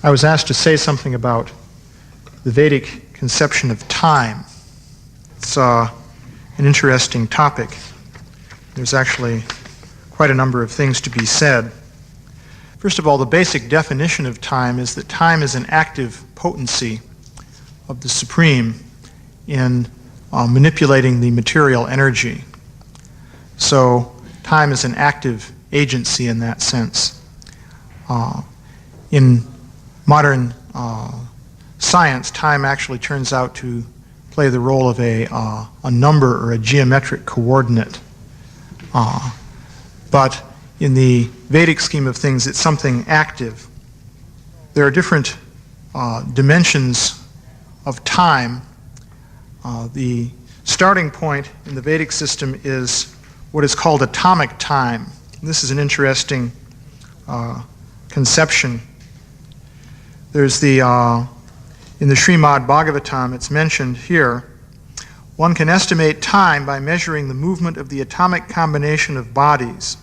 I was asked to say something about the Vedic conception of time. It's an interesting topic. There's actually quite a number of things to be said. First of all, the basic definition of time is that time is an active potency of the Supreme in manipulating the material energy. So time is an active agency in that sense. In modern science, time actually turns out to play the role of a number or a geometric coordinate. But in the Vedic scheme of things, it's something active. There are different dimensions of time. The starting point in the Vedic system is what is called atomic time. This is an interesting conception. There's in the Srimad Bhagavatam, it's mentioned here, one can estimate time by measuring the movement of the atomic combination of bodies.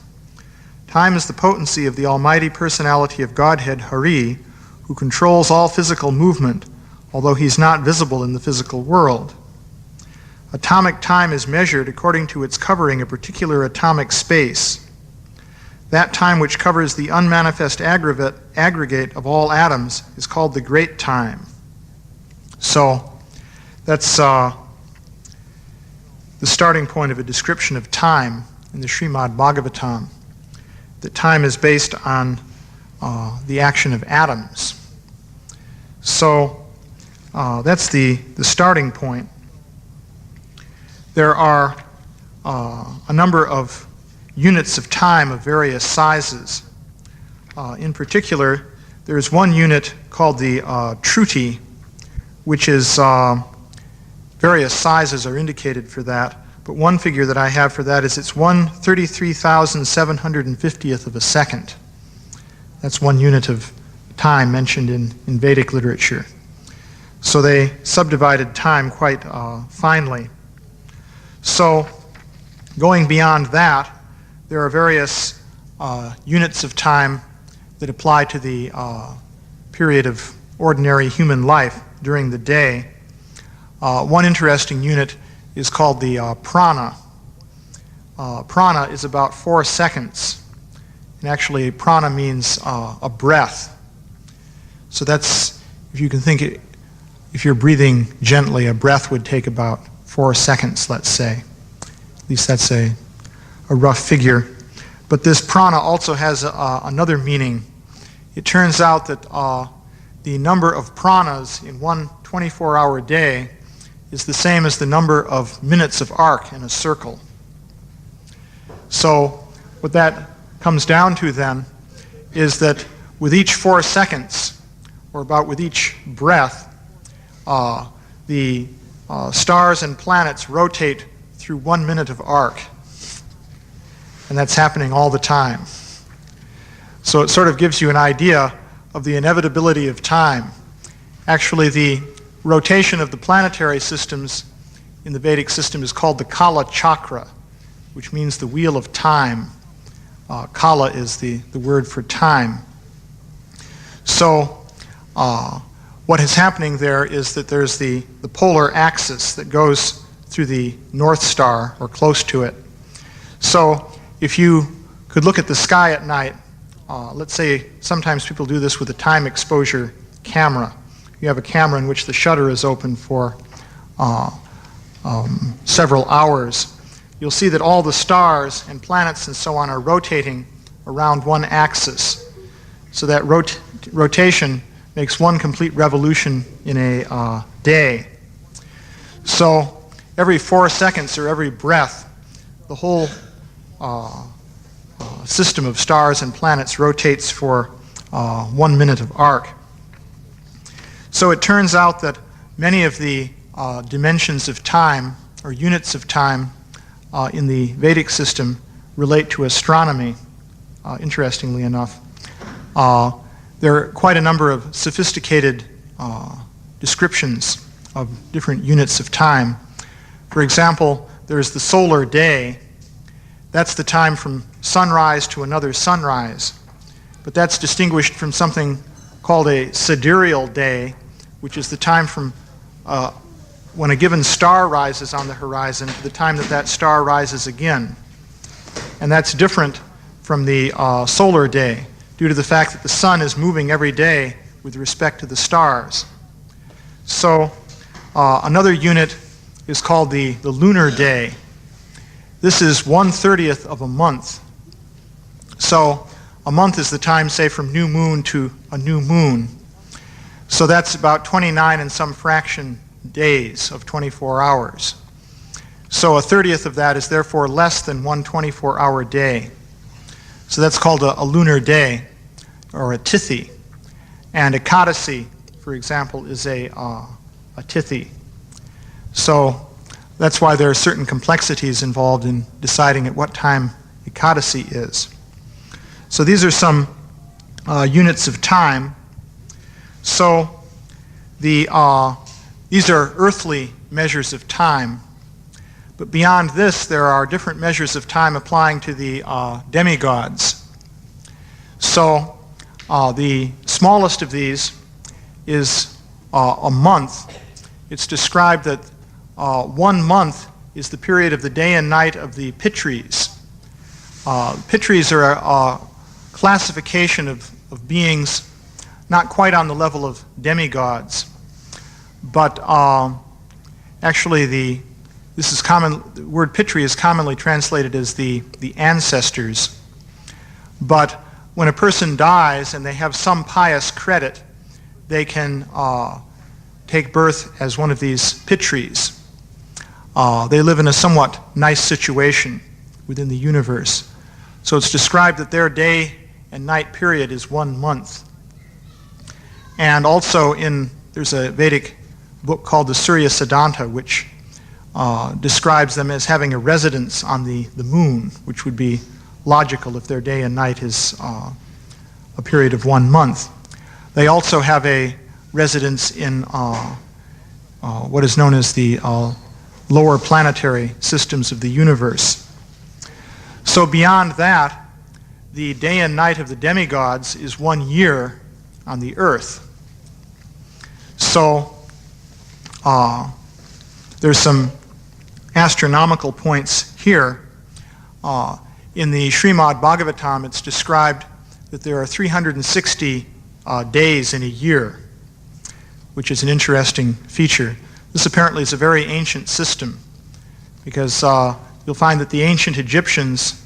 Time is the potency of the almighty personality of Godhead, Hari, who controls all physical movement, although he's not visible in the physical world. Atomic time is measured according to its covering a particular atomic space. That time which covers the unmanifest aggregate of all atoms is called the great time. So that's the starting point of a description of time in the Srimad Bhagavatam, that time is based on the action of atoms. So that's the starting point. There are a number of units of time of various sizes. In particular, there's one unit called the Truti, which is various sizes are indicated for that, but one figure that I have for that is it's 133,750th of a second. That's one unit of time mentioned in Vedic literature. So they subdivided time quite finely. So going beyond that, there are various units of time that apply to the period of ordinary human life during the day. One interesting unit is called the prana. Prana is about 4 seconds. And actually, prana means a breath. So that's, if you can think it, if you're breathing gently, a breath would take about 4 seconds, let's say. At least that's a rough figure. But this prana also has another meaning. It turns out that the number of pranas in one 24-hour day is the same as the number of minutes of arc in a circle. So what that comes down to then is that with each 4 seconds, or about with each breath, the stars and planets rotate through 1 minute of arc. And that's happening all the time. So it sort of gives you an idea of the inevitability of time. Actually, the rotation of the planetary systems in the Vedic system is called the Kala Chakra, which means the wheel of time. Kala is the word for time. So what is happening there is that there's the polar axis that goes through the North Star, or close to it. So if you could look at the sky at night, let's say sometimes people do this with a time exposure camera. You have a camera in which the shutter is open for several hours. You'll see that all the stars and planets and so on are rotating around one axis. So that rotation makes one complete revolution in a day. So every 4 seconds or every breath, the whole system of stars and planets rotates for 1 minute of arc. So it turns out that many of the dimensions of time, or units of time, in the Vedic system relate to astronomy, interestingly enough. There are quite a number of sophisticated descriptions of different units of time. For example, there's the solar day. That's the time from sunrise to another sunrise. But that's distinguished from something called a sidereal day, which is the time from when a given star rises on the horizon to the time that that star rises again. And that's different from the solar day due to the fact that the sun is moving every day with respect to the stars. So another unit is called the lunar day. This is 1/30th of a month. So a month is the time, say, from new moon to a new moon. So that's about 29 and some fraction days of 24 hours. So a 30th of that is therefore less than one 24-hour day. So that's called a lunar day, or a tithi. And ekadasi, for example, is a tithi. So that's why there are certain complexities involved in deciding at what time ekadasi is. So these are some units of time. So these are earthly measures of time. But beyond this, there are different measures of time applying to the demigods. So the smallest of these is a month. It's described that 1 month is the period of the day and night of the Pitris. Pitris are a classification of beings not quite on the level of demigods, but actually the word Pitri is commonly translated as the ancestors. But when a person dies and they have some pious credit, they can take birth as one of these Pitris. They live in a somewhat nice situation within the universe. So it's described that their day and night period is 1 month. And also there's a Vedic book called the Surya Siddhanta, which describes them as having a residence on the moon, which would be logical if their day and night is a period of 1 month. They also have a residence in what is known as the lower planetary systems of the universe. So beyond that, the day and night of the demigods is 1 year on the earth. So there's some astronomical points here. In the Srimad Bhagavatam, it's described that there are 360 days in a year, which is an interesting feature. This apparently is a very ancient system, because you'll find that the ancient Egyptians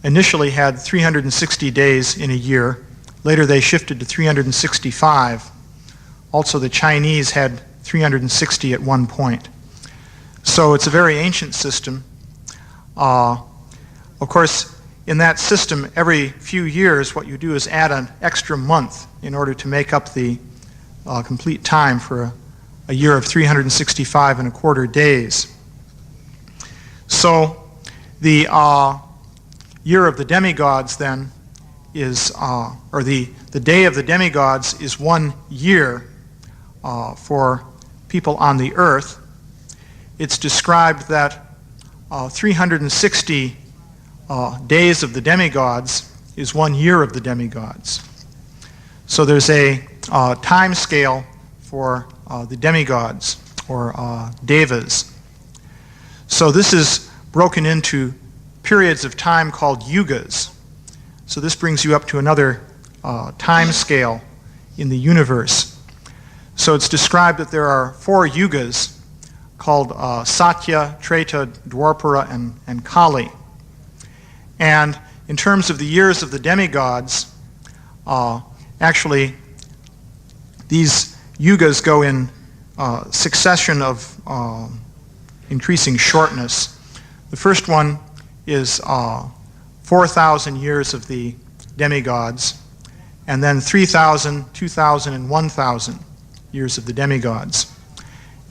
initially had 360 days in a year. Later they shifted to 365. Also the Chinese had 360 at one point. So it's a very ancient system. Of course, in that system, every few years what you do is add an extra month in order to make up the complete time for a year of 365 and a quarter days. So the year of the demigods then is, or the day of the demigods is 1 year for people on the earth. It's described that 360 days of the demigods is 1 year of the demigods. So there's a time scale for the demigods, or devas. So this is broken into periods of time called yugas. So this brings you up to another time scale in the universe. So it's described that there are 4 yugas called Satya, Treta, Dwapara, and Kali. And in terms of the years of the demigods, actually these yugas go in succession of increasing shortness. The first one is 4,000 years of the demigods, and then 3,000, 2,000, and 1,000 years of the demigods.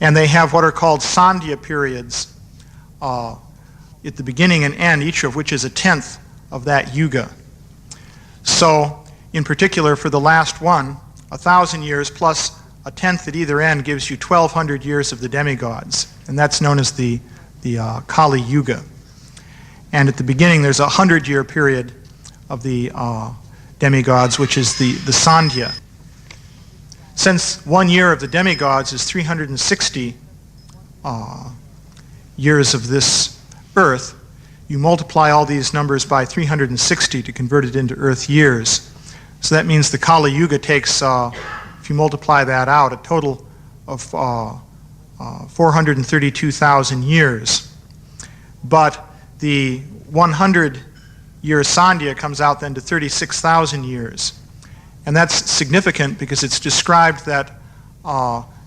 And they have what are called Sandhya periods at the beginning and end, each of which is a tenth of that yuga. So, in particular, for the last one, 1,000 years plus a tenth at either end gives you 1,200 years of the demigods, and that's known as the Kali Yuga. And at the beginning, there's a 100-year period of the demigods, which is the Sandhya. Since 1 year of the demigods is 360 years of this earth, you multiply all these numbers by 360 to convert it into earth years. So that means the Kali Yuga takes, if you multiply that out, a total of 432,000 years. But the 100-year Sandhya comes out then to 36,000 years. And that's significant because it's described that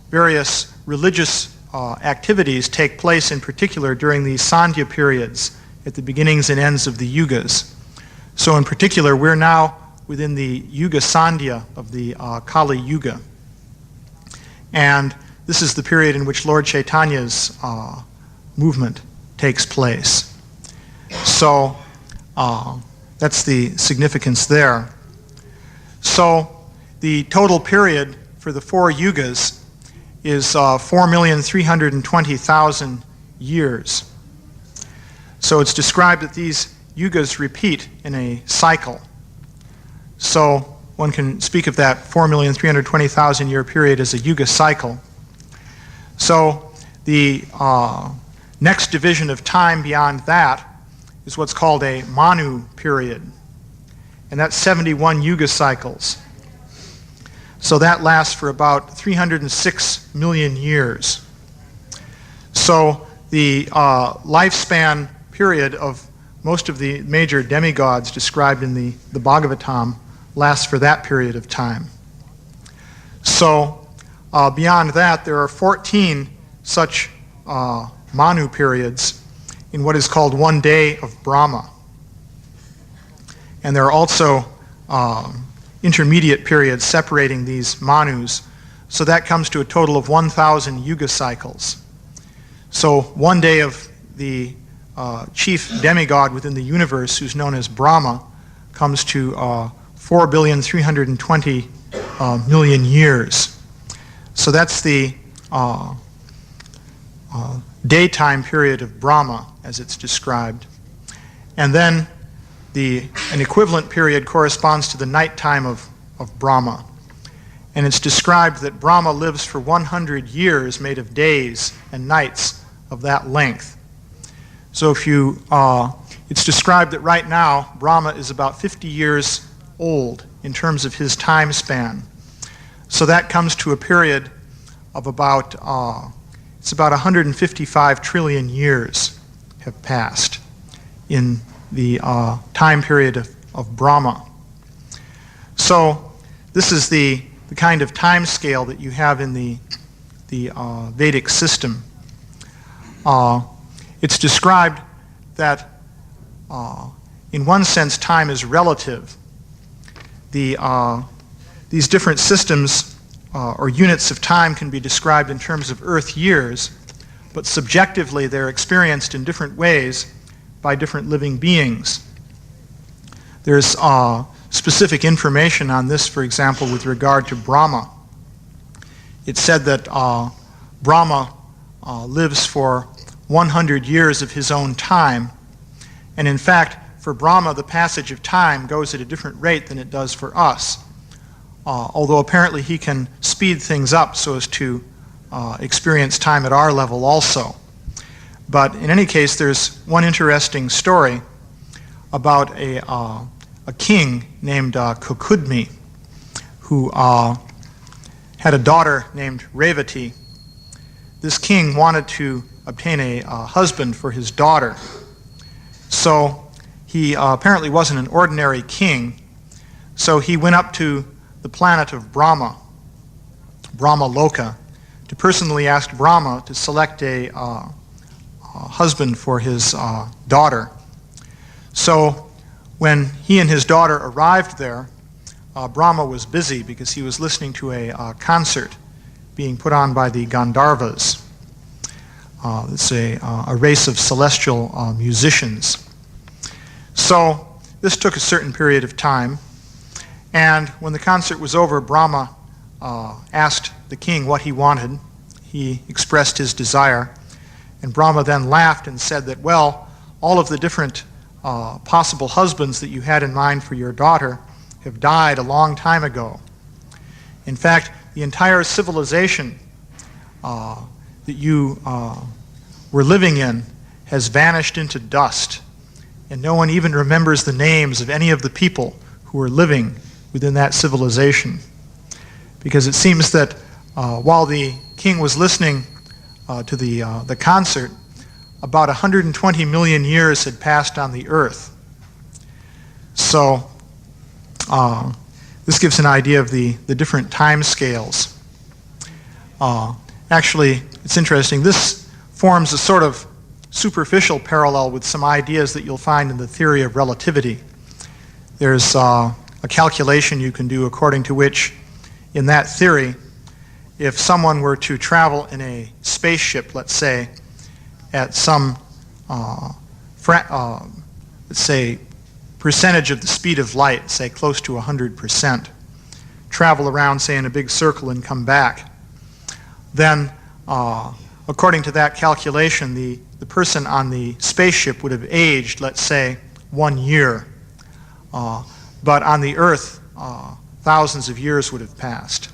various religious activities take place in particular during these Sandhya periods at the beginnings and ends of the Yugas. So in particular, we're now within the Yuga Sandhya of the Kali Yuga. And this is the period in which Lord Chaitanya's movement takes place. So that's the significance there. So the total period for the 4 yugas is 4,320,000 years. So it's described that these yugas repeat in a cycle. So one can speak of that 4,320,000 year period as a yuga cycle. So the next division of time beyond that is what's called a Manu period. And that's 71 yuga cycles. So that lasts for about 306 million years. So the lifespan period of most of the major demigods described in the Bhagavatam lasts for that period of time. So beyond that, there are 14 such Manu periods in what is called 1 day of Brahma. And there are also intermediate periods separating these Manus, so that comes to a total of 1,000 yuga cycles. So 1 day of the chief demigod within the universe, who's known as Brahma, comes to 4,320,000,000 years. So that's the daytime period of Brahma, as it's described. And then an equivalent period corresponds to the nighttime of Brahma. And it's described that Brahma lives for 100 years made of days and nights of that length. So if it's described that right now Brahma is about 50 years old in terms of his time span. So that comes to a period of about 155 trillion years have passed in the time period of Brahma. So this is the kind of time scale that you have in the Vedic system. It's described that in one sense time is relative. These different systems or units of time can be described in terms of Earth years, but subjectively they're experienced in different ways by different living beings. There's specific information on this, for example, with regard to Brahma. It's said that Brahma lives for 100 years of his own time, and in fact, for Brahma, the passage of time goes at a different rate than it does for us, although apparently he can speed things up so as to experience time at our level also. But in any case, there's one interesting story about a king named Kukudmi, who had a daughter named Revati. This king wanted to obtain a husband for his daughter. So he apparently wasn't an ordinary king, so he went up to the planet of Brahma, Brahma Loka, to personally ask Brahma to select a husband for his daughter. So when he and his daughter arrived there, Brahma was busy because he was listening to a concert being put on by the Gandharvas. It's a race of celestial musicians. So this took a certain period of time, and when the concert was over, Brahma asked the king what he wanted. He expressed his desire, and Brahma then laughed and said that, well, all of the different possible husbands that you had in mind for your daughter have died a long time ago. In fact, the entire civilization that you were living in has vanished into dust, and no one even remembers the names of any of the people who were living within that civilization. Because it seems that while the king was listening to the concert, about 120 million years had passed on the earth. So this gives an idea of the different time scales. Actually, it's interesting. This forms a sort of superficial parallel with some ideas that you'll find in the theory of relativity. There's a calculation you can do according to which, in that theory, if someone were to travel in a spaceship, let's say, at some, let's say, percentage of the speed of light, say close to 100%, travel around, say, in a big circle and come back, then according to that calculation, the person on the spaceship would have aged, let's say, 1 year. But on the Earth, thousands of years would have passed.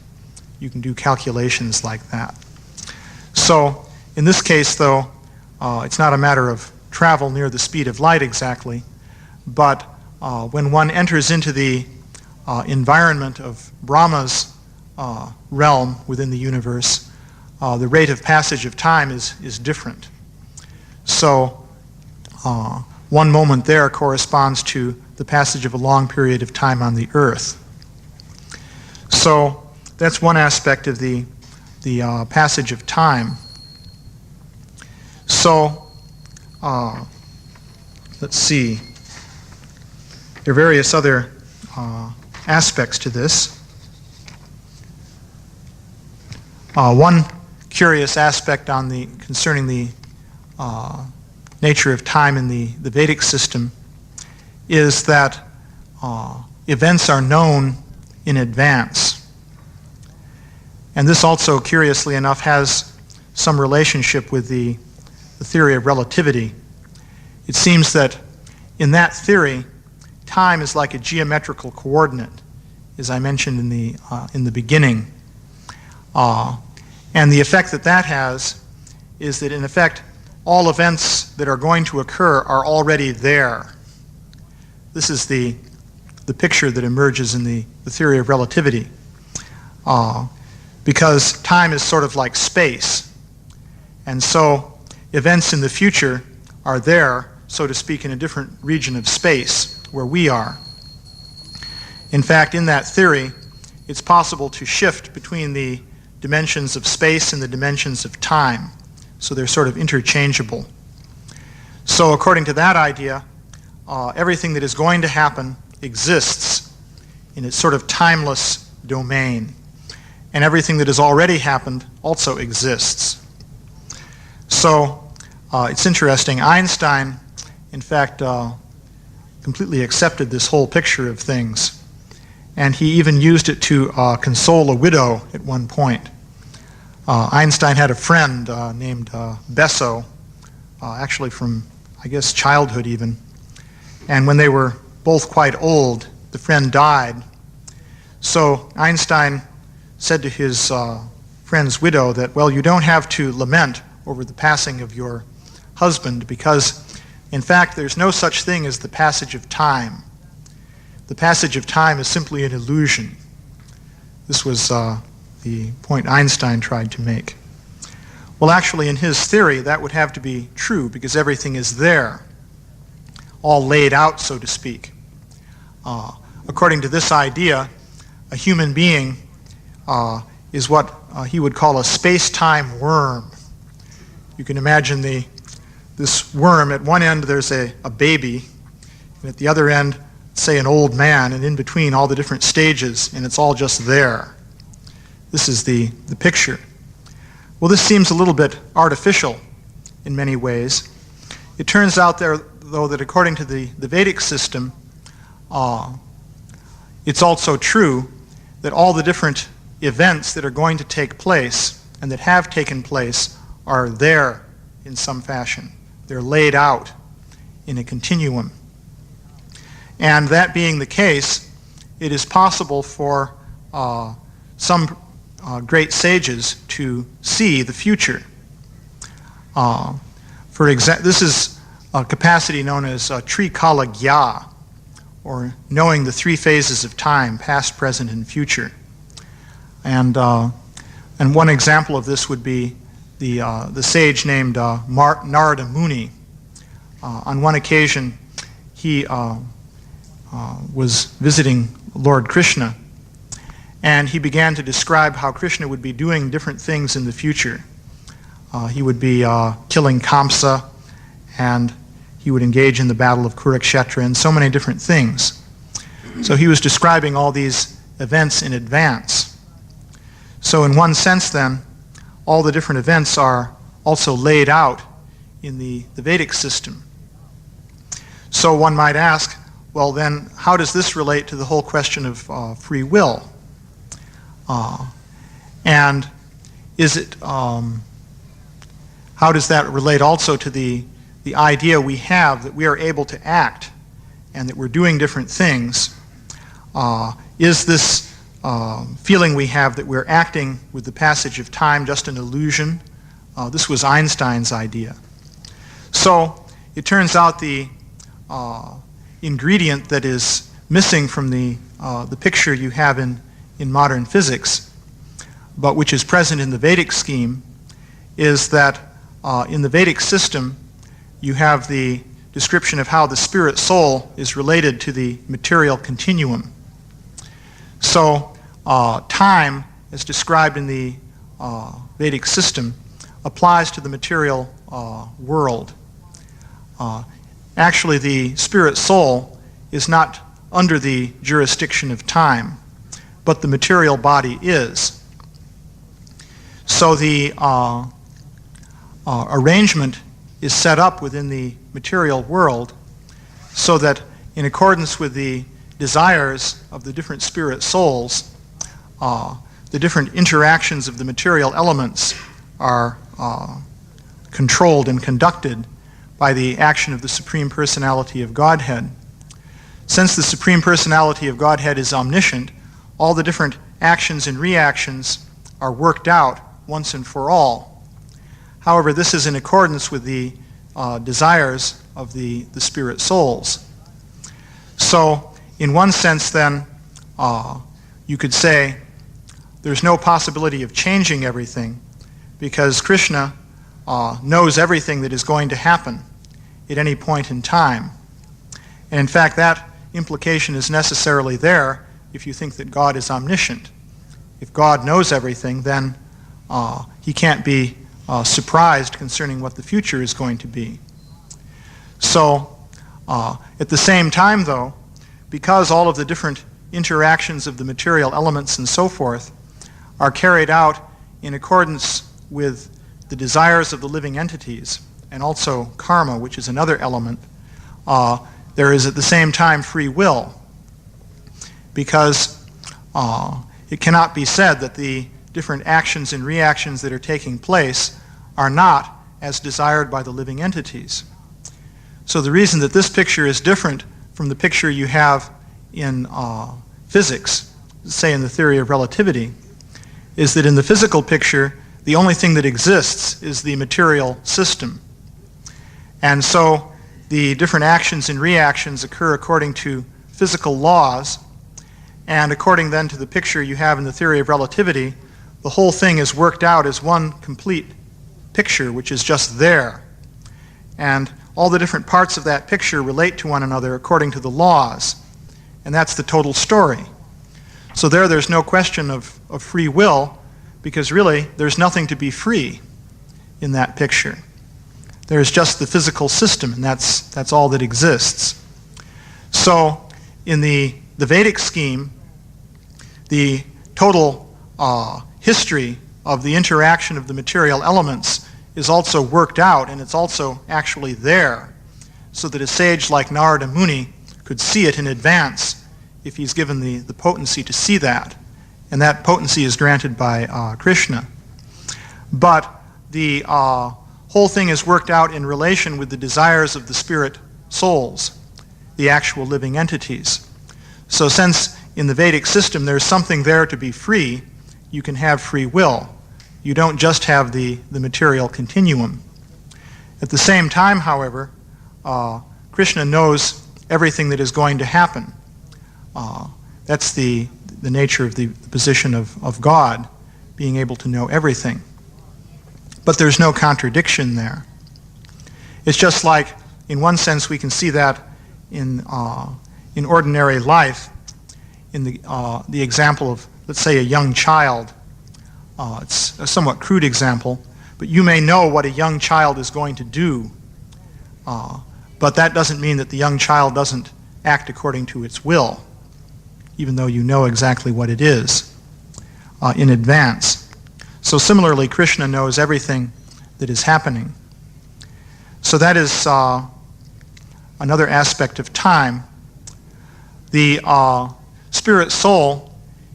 You can do calculations like that. So in this case, though, it's not a matter of travel near the speed of light exactly, but when one enters into the environment of Brahma's realm within the universe, the rate of passage of time is different. So 1 moment there corresponds to the passage of a long period of time on the earth. So that's one aspect of the passage of time. So let's see. There are various other aspects to this. One curious aspect concerning the nature of time in the Vedic system is that events are known in advance. And this also, curiously enough, has some relationship with the theory of relativity. It seems that in that theory, time is like a geometrical coordinate, as I mentioned in the beginning. And the effect that has is that, in effect, all events that are going to occur are already there. This is the picture that emerges in the theory of relativity. Because time is sort of like space. And so events in the future are there, so to speak, in a different region of space where we are. In fact, in that theory, it's possible to shift between the dimensions of space and the dimensions of time. So they're sort of interchangeable. So according to that idea, everything that is going to happen exists in its sort of timeless domain. And everything that has already happened also exists. So it's interesting. Einstein, in fact, completely accepted this whole picture of things. And he even used it to console a widow at one point. Einstein had a friend named Besso, actually from, I guess, childhood even. And when they were both quite old, the friend died. So Einstein said to his friend's widow that, well, you don't have to lament over the passing of your husband because, in fact, there's no such thing as the passage of time. The passage of time is simply an illusion. This was the point Einstein tried to make. Well, actually, in his theory, that would have to be true because everything is there, all laid out, so to speak. According to this idea, a human being is what he would call a space-time worm. You can imagine this worm. At one end there's a baby, and at the other end, say, an old man, and in between all the different stages, and it's all just there. This is the picture. Well, this seems a little bit artificial in many ways. It turns out though that according to the Vedic system, it's also true that all the different events that are going to take place and that have taken place are there in some fashion. They're laid out in a continuum. And that being the case, it is possible for some great sages to see the future. This is a capacity known as trikala gya, or knowing the three phases of time, past, present, and future. And one example of this would be the sage named Narada Muni. On one occasion, he was visiting Lord Krishna, and he began to describe how Krishna would be doing different things in the future. He would be killing Kamsa, and he would engage in the battle of Kurukshetra, and so many different things. So he was describing all these events in advance. So in one sense then, all the different events are also laid out in the Vedic system. So one might ask, well then, how does this relate to the whole question of free will? And is it, how does that relate also to the idea we have that we are able to act and that we're doing different things? Is this feeling we have that we're acting with the passage of time just an illusion? This was Einstein's idea. So it turns out the ingredient that is missing from the picture you have in modern physics, but which is present in the Vedic scheme, is that in the Vedic system you have the description of how the spirit soul is related to the material continuum. So time, as described in the Vedic system, applies to the material world. Actually, the spirit soul is not under the jurisdiction of time, but the material body is. So the arrangement is set up within the material world so that in accordance with the desires of the different spirit souls, the different interactions of the material elements are controlled and conducted by the action of the Supreme Personality of Godhead. Since the Supreme Personality of Godhead is omniscient, all the different actions and reactions are worked out once and for all. However, this is in accordance with the desires of the spirit souls. So, in one sense then, you could say there's no possibility of changing everything because Krishna knows everything that is going to happen at any point in time. And in fact, that implication is necessarily there if you think that God is omniscient. If God knows everything, then he can't be surprised concerning what the future is going to be. So, at the same time, though, because all of the different interactions of the material elements and so forth are carried out in accordance with the desires of the living entities, and also karma, which is another element, there is at the same time free will, because it cannot be said that the different actions and reactions that are taking place are not as desired by the living entities. So the reason that this picture is different from the picture you have in physics, say in the theory of relativity, is that in the physical picture, the only thing that exists is the material system. And so the different actions and reactions occur according to physical laws, and according then to the picture you have in the theory of relativity, the whole thing is worked out as one complete picture, which is just there. And all the different parts of that picture relate to one another according to the laws. And that's the total story. So there's no question of free will, because really there's nothing to be free in that picture. There's just the physical system, and that's all that exists. So in the Vedic scheme, the total history of the interaction of the material elements is also worked out, and it's also actually there, so that a sage like Narada Muni could see it in advance if he's given the potency to see that. And that potency is granted by Krishna. But the whole thing is worked out in relation with the desires of the spirit souls, the actual living entities. So since in the Vedic system there's something there to be free, you can have free will. You don't just have the material continuum. At the same time, however, Krishna knows everything that is going to happen. That's the nature of the position of God, being able to know everything. But there's no contradiction there. It's just like, in one sense, we can see that in ordinary life, in the example of, let's say, a young child. It's a somewhat crude example, but you may know what a young child is going to do, but that doesn't mean that the young child doesn't act according to its will, even though you know exactly what it is in advance. So similarly, Krishna knows everything that is happening. So that is another aspect of time. The spirit soul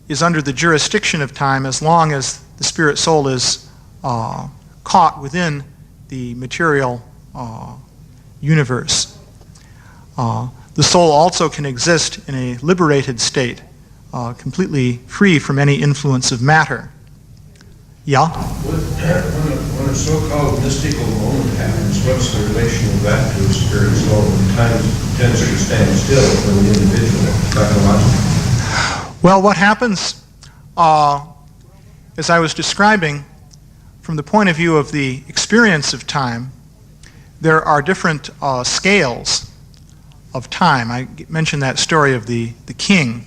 is under the jurisdiction of time as long as the spirit soul is caught within the material universe. The soul also can exist in a liberated state, completely free from any influence of matter. Yeah? When a so-called mystical moment happens, what's the relation of that to the spirit soul? Time tends to stand still for the individual, psychologically. Well, what happens, as I was describing, from the point of view of the experience of time, there are different scales of time. I mentioned that story of the king.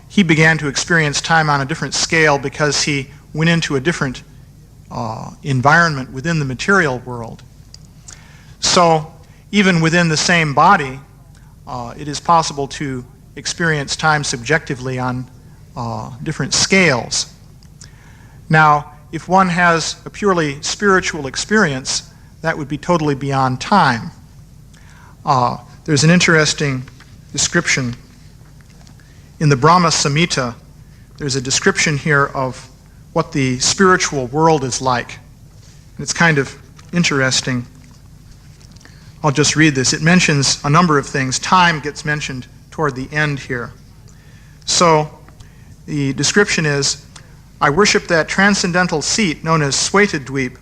He began to experience time on a different scale because he went into a different environment within the material world. So even within the same body, it is possible to experience time subjectively on different scales. Now, if one has a purely spiritual experience, that would be totally beyond time. There's an interesting description in the Brahma Samhita. There's a description here of what the spiritual world is like. And it's kind of interesting. I'll just read this. It mentions a number of things. Time gets mentioned toward the end here. So the description is, I worship that transcendental seat known as Swetadweep,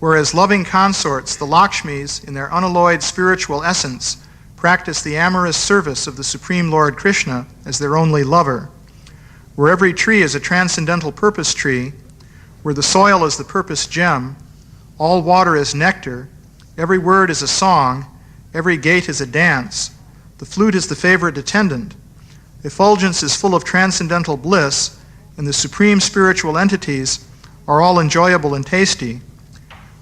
where as loving consorts, the Lakshmis, in their unalloyed spiritual essence, practice the amorous service of the Supreme Lord Krishna as their only lover, where every tree is a transcendental purpose tree, where the soil is the purpose gem, all water is nectar, every word is a song, every gait is a dance, the flute is the favorite attendant, effulgence is full of transcendental bliss, and the supreme spiritual entities are all enjoyable and tasty,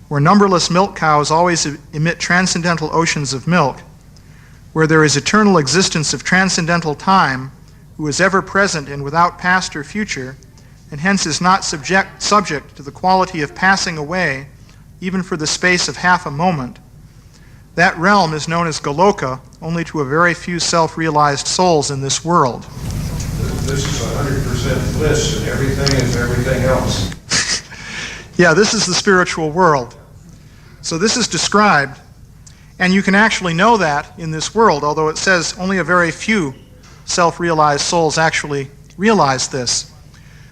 where numberless milk cows always emit transcendental oceans of milk, where there is eternal existence of transcendental time, who is ever present and without past or future, and hence is not subject to the quality of passing away, even for the space of half a moment. That realm is known as Goloka only to a very few self-realized souls in this world. This is 100% bliss, and everything is everything else. Yeah, this is the spiritual world. So this is described, and you can actually know that in this world, although it says only a very few self-realized souls actually realize this.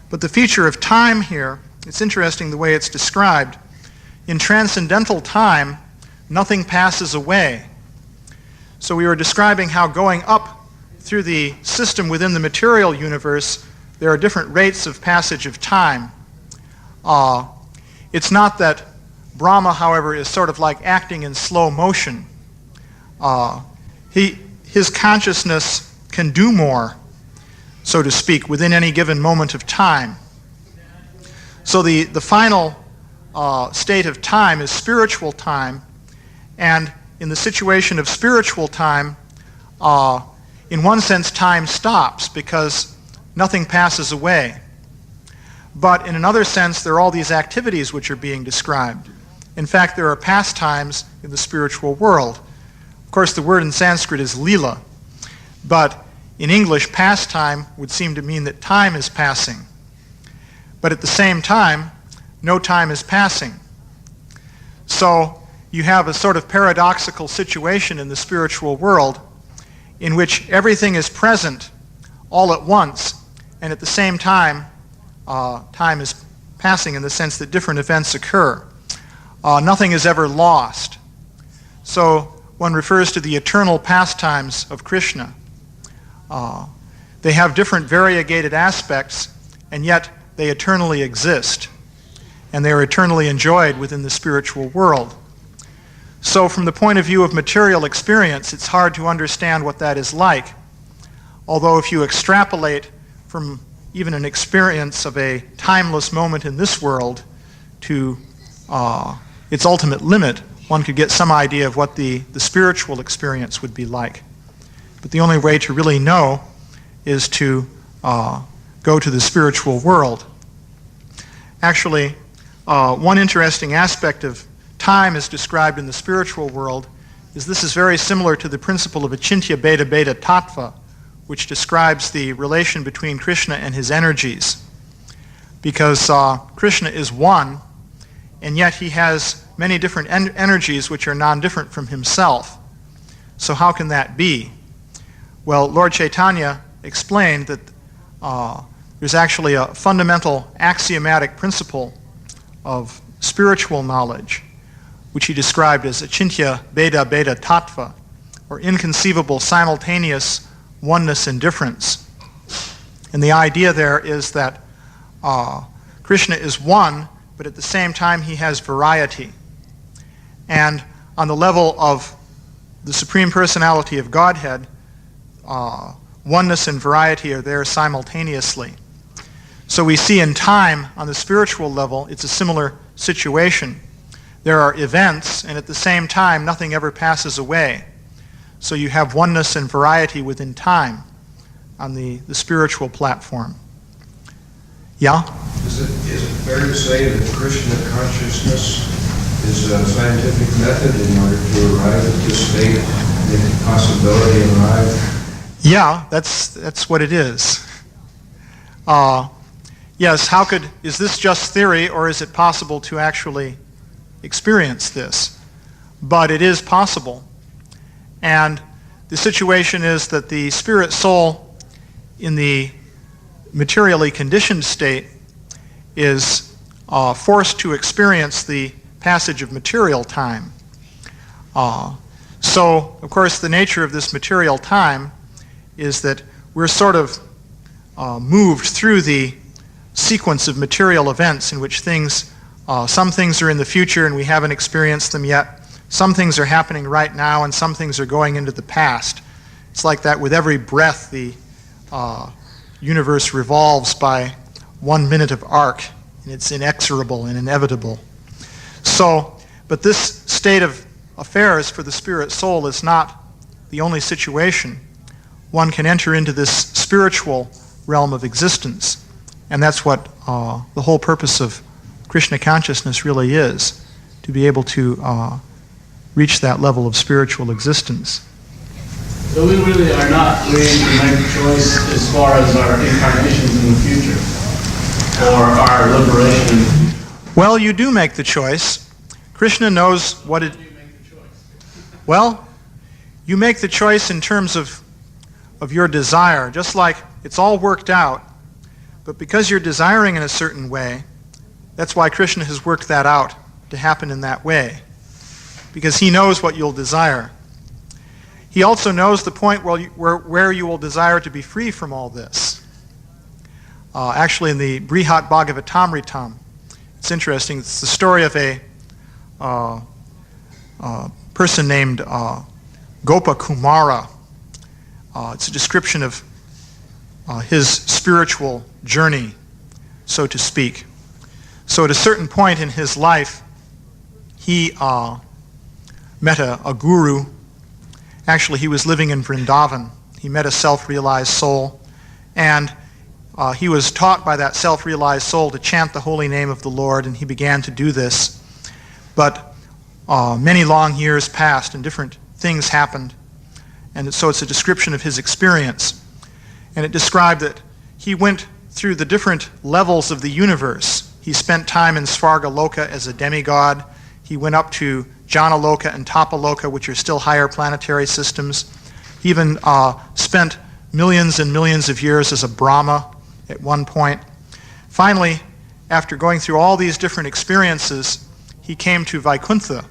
But the feature of time here, it's interesting the way it's described. In transcendental time, nothing passes away. So we were describing how going up through the system within the material universe, there are different rates of passage of time. It's not that Brahma, however, is sort of like acting in slow motion. His consciousness can do more, so to speak, within any given moment of time. So the final state of time is spiritual time, and in the situation of spiritual time, in one sense, time stops because nothing passes away. But in another sense, there are all these activities which are being described. In fact, there are pastimes in the spiritual world. Of course, the word in Sanskrit is lila, but in English, pastime would seem to mean that time is passing. But at the same time, no time is passing. So you have a sort of paradoxical situation in the spiritual world in which everything is present all at once, and at the same time, time is passing in the sense that different events occur. Nothing is ever lost. So one refers to the eternal pastimes of Krishna. They have different variegated aspects, and yet they eternally exist, and they are eternally enjoyed within the spiritual world. So from the point of view of material experience, it's hard to understand what that is like. Although if you extrapolate from even an experience of a timeless moment in this world to its ultimate limit, one could get some idea of what the spiritual experience would be like. But the only way to really know is to go to the spiritual world. Actually, one interesting aspect of time as described in the spiritual world is this is very similar to the principle of Achintya Bheda Bheda Tattva, which describes the relation between Krishna and his energies. Because Krishna is one, and yet he has many different energies which are non-different from himself. So how can that be? Well, Lord Chaitanya explained that there's actually a fundamental axiomatic principle of spiritual knowledge, which he described as Achintya Bheda Bheda Tattva, or inconceivable simultaneous oneness and difference. And the idea there is that Krishna is one, but at the same time he has variety. And on the level of the Supreme Personality of Godhead, oneness and variety are there simultaneously. So we see in time, on the spiritual level, it's a similar situation. There are events, and at the same time, nothing ever passes away. So you have oneness and variety within time on the spiritual platform. Yeah? Is it fair to say that Krishna consciousness is a scientific method in order to arrive at this state, the possibility and arrive? Yeah, that's what it is. Yes, is this just theory, or is it possible to actually experience this? But it is possible. And the situation is that the spirit soul in the materially conditioned state is forced to experience the passage of material time. So, of course, the nature of this material time is that we're sort of moved through the sequence of material events in which some things are in the future and we haven't experienced them yet. Some things are happening right now and some things are going into the past. It's like that with every breath. The universe revolves by 1 minute of arc, and it's inexorable and inevitable. So, but this state of affairs for the spirit soul is not the only situation. One can enter into this spiritual realm of existence, and that's what the whole purpose of Krishna consciousness really is, to be able to reach that level of spiritual existence. So we really are not free to make a choice as far as our incarnations in the future, or our liberation. Well, you do make the choice. Krishna knows what it... How do you make the choice? Well, you make the choice in terms of your desire, just like it's all worked out, but because you're desiring in a certain way, that's why Krishna has worked that out to happen in that way, because he knows what you'll desire. He also knows the point where you will desire to be free from all this. Actually, in the Brihat Bhagavatamritam, it's interesting. It's the story of a person named Gopa Kumara. It's a description of his spiritual journey, so to speak. So at a certain point in his life, he met a guru. Actually, he was living in Vrindavan. He met a self-realized soul, and he was taught by that self-realized soul to chant the holy name of the Lord, and he began to do this. But many long years passed, and different things happened. And so it's a description of his experience. And it described that he went through the different levels of the universe. He spent time in Svargaloka as a demigod. He went up to Janaloka and Tapaloka, which are still higher planetary systems. He even spent millions and millions of years as a Brahma at one point. Finally, after going through all these different experiences, he came to Vaikuntha,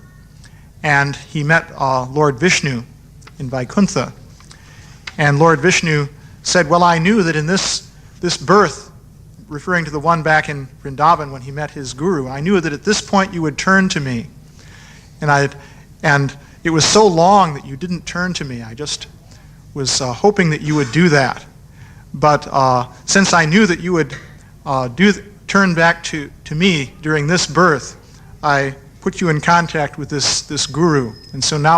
and he met Lord Vishnu in Vaikuntha. And Lord Vishnu said, well, I knew that in this birth, referring to the one back in Vrindavan when he met his guru, I knew that at this point you would turn to me. And it was so long that you didn't turn to me. I just was hoping that you would do that. But since I knew that you would turn back to me during this birth, I put you in contact with this guru. And so now